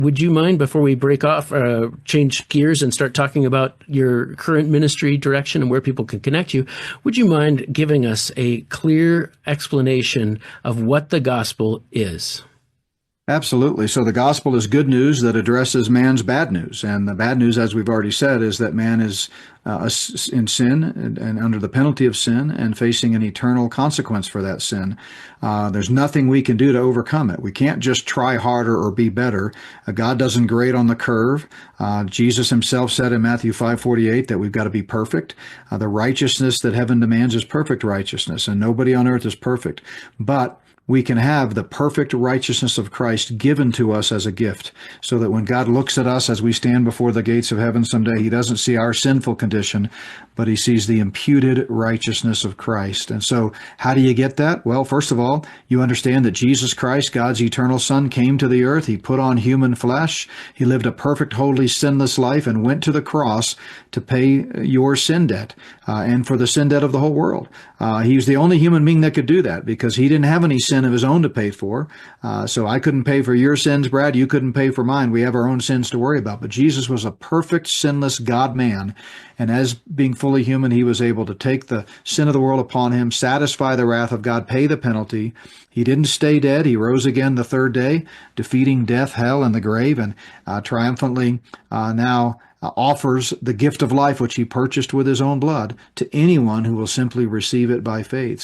Would you mind, before we break off, change gears and start talking about your current ministry direction and where people can connect you, would you mind giving us a clear explanation of what the gospel is? Absolutely. So the gospel is good news that addresses man's bad news. And the bad news, as we've already said, is that man is in sin and under the penalty of sin and facing an eternal consequence for that sin. There's nothing we can do to overcome it. We can't just try harder or be better. God doesn't grade on the curve. Jesus himself said in Matthew 5:48 that we've got to be perfect. The righteousness that heaven demands is perfect righteousness, and nobody on earth is perfect. But we can have the perfect righteousness of Christ given to us as a gift, so that when God looks at us as we stand before the gates of heaven someday, he doesn't see our sinful condition, but he sees the imputed righteousness of Christ. And so how do you get that? Well, first of all, you understand that Jesus Christ, God's eternal Son, came to the earth. He put on human flesh. He lived a perfect, holy, sinless life and went to the cross to pay your sin debt and for the sin debt of the whole world. He was the only human being that could do that because he didn't have any sin of his own to pay for. So I couldn't pay for your sins, Brad. You couldn't pay for mine. We have our own sins to worry about. But Jesus was a perfect, sinless God-man. And as being fully human, he was able to take the sin of the world upon him, satisfy the wrath of God, pay the penalty. He didn't stay dead. He rose again the third day, defeating death, hell, and the grave, and triumphantly now offers the gift of life, which he purchased with his own blood, to anyone who will simply receive it by faith.